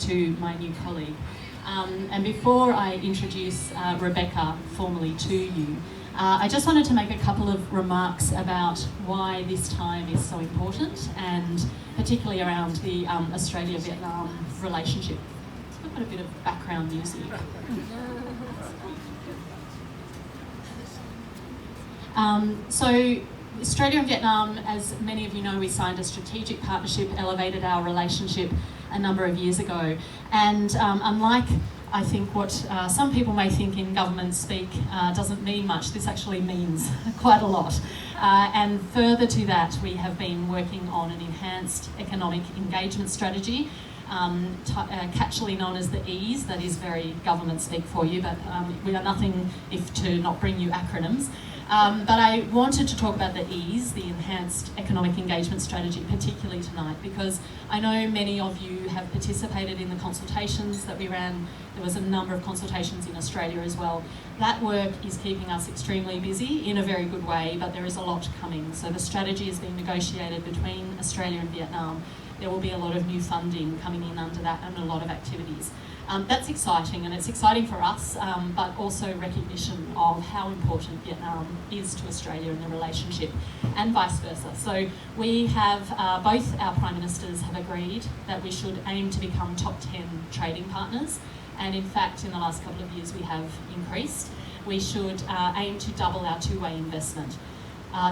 to my new colleague. And before I introduce Rebecca formally to you, I just wanted to make a couple of remarks about why this time is so important, and particularly around the Australia-Vietnam relationship. I've got a bit of background music. So Australia and Vietnam, as many of you know, we signed a strategic partnership, elevated our relationship a number of years ago. And unlike, I think, what some people may think in government speak doesn't mean much, this actually means quite a lot. And further to that, we have been working on an enhanced economic engagement strategy, catchily known as the EAS. That is very government speak for you, but we are nothing if to not bring you acronyms. But I wanted to talk about the EAS, the Enhanced Economic Engagement Strategy, particularly tonight, because I know many of you have participated in the consultations that we ran. There was a number of consultations in Australia as well. That work is keeping us extremely busy in a very good way, but there is a lot coming. So the strategy is being negotiated between Australia and Vietnam. There will be a lot of new funding coming in under that and a lot of activities. That's exciting, and it's exciting for us, but also recognition of how important Vietnam is to Australia in the relationship, and vice versa. So we have, both our Prime Ministers have agreed that we should aim to become top 10 trading partners, and in fact in the last couple of years we have increased. We should aim to double our two-way investment.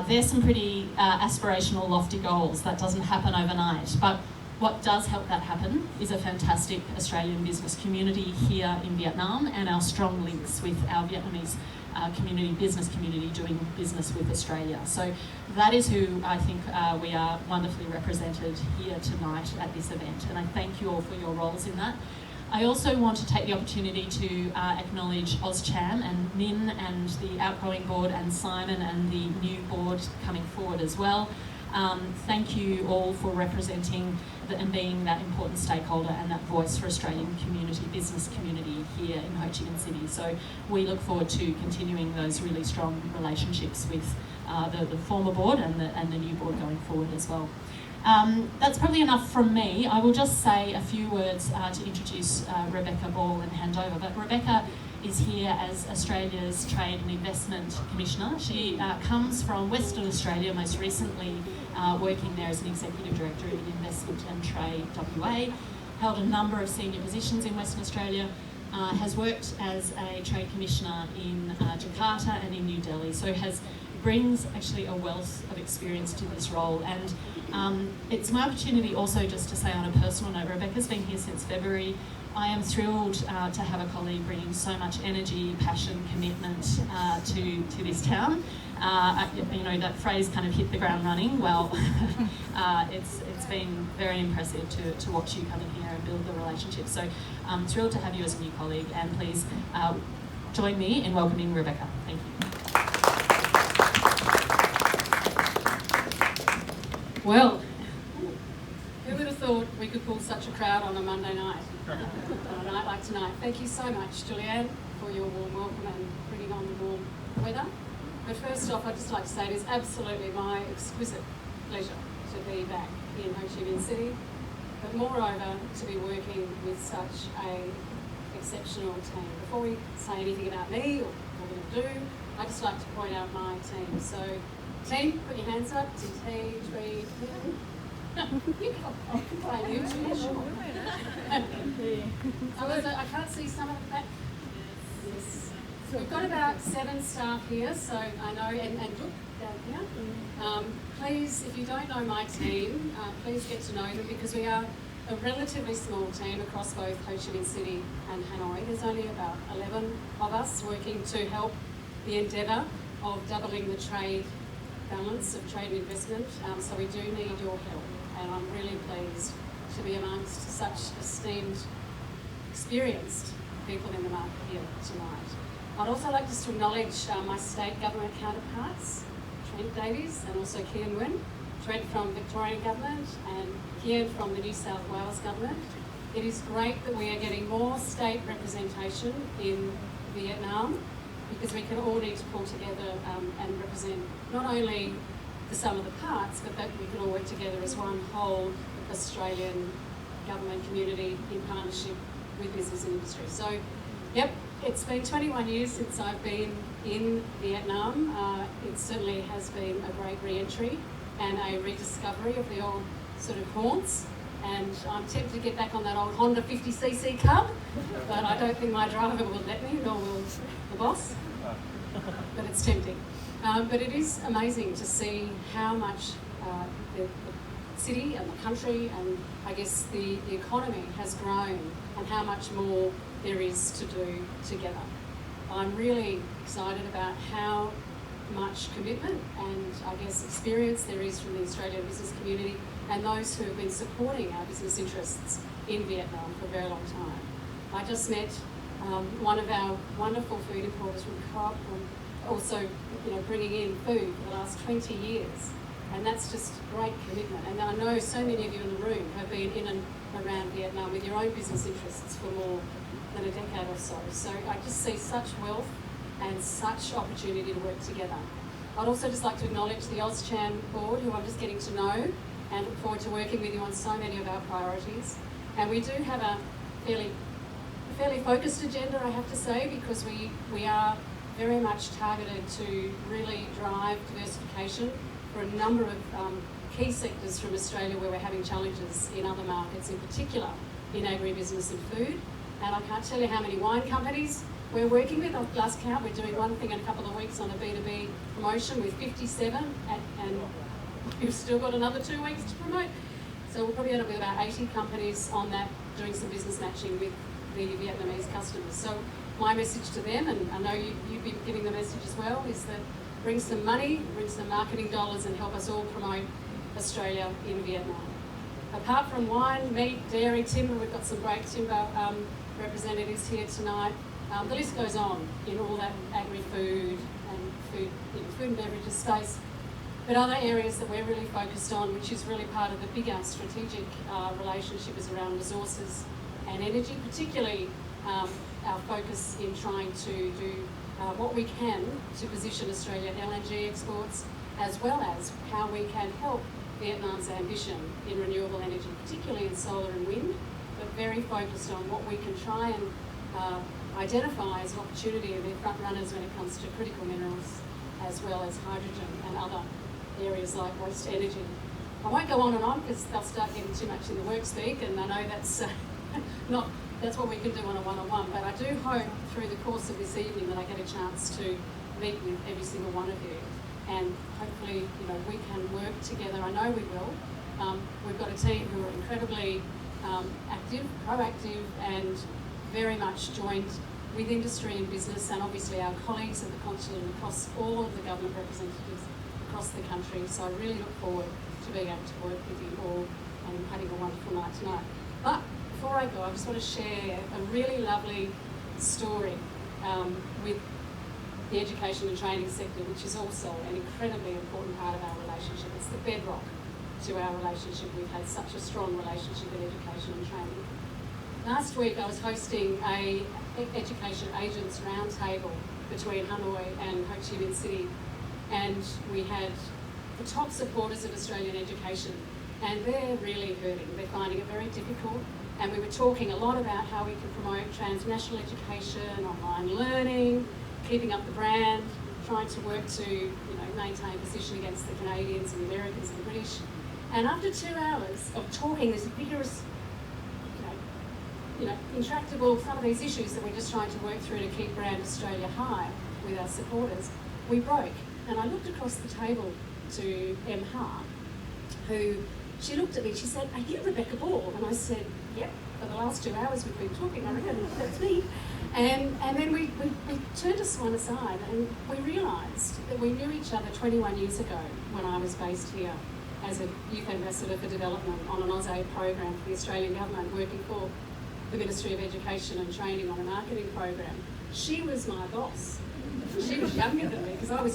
There's some pretty aspirational, lofty goals. That doesn't happen overnight, but what does help that happen is a fantastic Australian business community here in Vietnam, and our strong links with our Vietnamese business community doing business with Australia. So that is who I think we are wonderfully represented here tonight at this event, and I thank you all for your roles in that. I also want to take the opportunity to acknowledge Ozcham and Min and the outgoing board, and Simon and the new board coming forward as well. Thank you all for representing and being that important stakeholder and that voice for Australian community, business community here in Ho Chi Minh City. So we look forward to continuing those really strong relationships with the former board and the new board going forward as well. That's probably enough from me. I will just say a few words to introduce Rebecca Ball and hand over. But Rebecca is here as Australia's Trade and Investment Commissioner. She comes from Western Australia, most recently working there as an Executive Director in Investment and Trade WA, held a number of senior positions in Western Australia, has worked as a Trade Commissioner in Jakarta and in New Delhi, so brings actually a wealth of experience to this role. And it's my opportunity also just to say on a personal note, Rebecca's been here since February. I am thrilled to have a colleague bringing so much energy, passion, commitment to this town. You know, that phrase kind of hit the ground running. Well, it's been very impressive to watch you come in here and build the relationship. So I'm thrilled to have you as a new colleague, and please join me in welcoming Rebecca. Thank you. Well, who would have thought we could pull such a crowd on a Monday night? On a night like tonight. Thank you so much, Julianne, for your warm welcome and bringing on the warm weather. But first off, I'd just like to say it is absolutely my exquisite pleasure to be back in Ho Chi Minh City, but moreover to be working with such an exceptional team. Before we say anything about me or what we're going to do, I'd just like to point out my team. So, team, put your hands up. T3. I can't see some of the back. Yes. So we've got about 7 staff here, so I know, and look down here. Please, if you don't know my team, please get to know them, because we are a relatively small team across both Ho Chi Minh City and Hanoi. There's only about 11 of us working to help the endeavour of doubling the trade balance of trade and investment, so we do need your help, and I'm really pleased to be amongst such esteemed, experienced people in the market here tonight. I'd also like just to acknowledge my state government counterparts, Trent Davies and also Kian Nguyen, Trent from Victorian Government and Kian from the New South Wales Government. It is great that we are getting more state representation in Vietnam, because we can all need to pull together and represent not only the sum of the parts, but that we can all work together as one whole Australian government, community in partnership with business and industry. So, yep, it's been 21 years since I've been in Vietnam. It certainly has been a great re-entry and a rediscovery of the old sort of haunts. And I'm tempted to get back on that old Honda 50cc Cub, but I don't think my driver will let me, nor will the boss. But it's tempting. But it is amazing to see how much the city and the country and I guess the economy has grown and how much more there is to do together. I'm really excited about how much commitment and I guess experience there is from the Australian business community and those who have been supporting our business interests in Vietnam for a very long time. I just met one of our wonderful food importers from Coop, also bringing in food for the last 20 years. And that's just great commitment. And I know so many of you in the room have been in and around Vietnam with your own business interests for more than a decade or so. So I just see such wealth and such opportunity to work together. I'd also just like to acknowledge the AusChan board, who I'm just getting to know, and look forward to working with you on so many of our priorities. And we do have a fairly focused agenda, I have to say, because we are very much targeted to really drive diversification for a number of key sectors from Australia where we're having challenges in other markets, in particular in agribusiness and food. And I can't tell you how many wine companies we're working with. At last count, we're doing one thing in a couple of weeks on a B2B promotion with 57, and we've still got another 2 weeks to promote. So we'll probably end up with about 80 companies on that, doing some business matching with the Vietnamese customers. So my message to them, and I know you've been giving the message as well, is that bring some money, bring some marketing dollars and help us all promote Australia in Vietnam. Apart from wine, meat, dairy, timber, we've got some great timber representatives here tonight. The list goes on in all that agri-food and food and beverages space. But other areas that we're really focused on, which is really part of the bigger strategic relationship, is around resources and energy, particularly our focus in trying to do what we can to position Australian LNG exports, as well as how we can help Vietnam's ambition in renewable energy, particularly in solar and wind, but very focused on what we can try and identify as an opportunity of their front runners when it comes to critical minerals, as well as hydrogen and other areas like waste energy. I won't go on because they'll start getting too much in the work speak, and I know that's that's what we can do on a one-on-one, but I do hope through the course of this evening that I get a chance to meet with every single one of you, and hopefully we can work together. I know we will. We've got a team who are incredibly active, proactive, and very much joined with industry and business, and obviously our colleagues at the consulate and across all of the government representatives across the country. So I really look forward to being able to work with you all and having a wonderful night tonight. But before I go, I just want to share a really lovely story with the education and training sector, which is also an incredibly important part of our relationship. It's the bedrock to our relationship. We've had such a strong relationship with education and training. Last week I was hosting a education agents roundtable between Hanoi and Ho Chi Minh City, and we had the top supporters of Australian education, and they're really hurting. They're finding it very difficult, and we were talking a lot about how we can promote transnational education, online learning, keeping up the brand, trying to work to maintain position against the Canadians and the Americans and the British. And after 2 hours of talking this vigorous, intractable, some of these issues that we're just trying to work through to keep brand Australia high with our supporters, we broke. And I looked across the table to Em Ha, who, she looked at me, she said, "Are you Rebecca Ball?" And I said, "Yep, for the last 2 hours we've been talking, I reckon that's me." And then we turned to one aside and we realised that we knew each other 21 years ago when I was based here as a Youth Ambassador for Development on an AusAid program for the Australian Government, working for the Ministry of Education and Training on a marketing program. She was my boss. She was younger than me because I was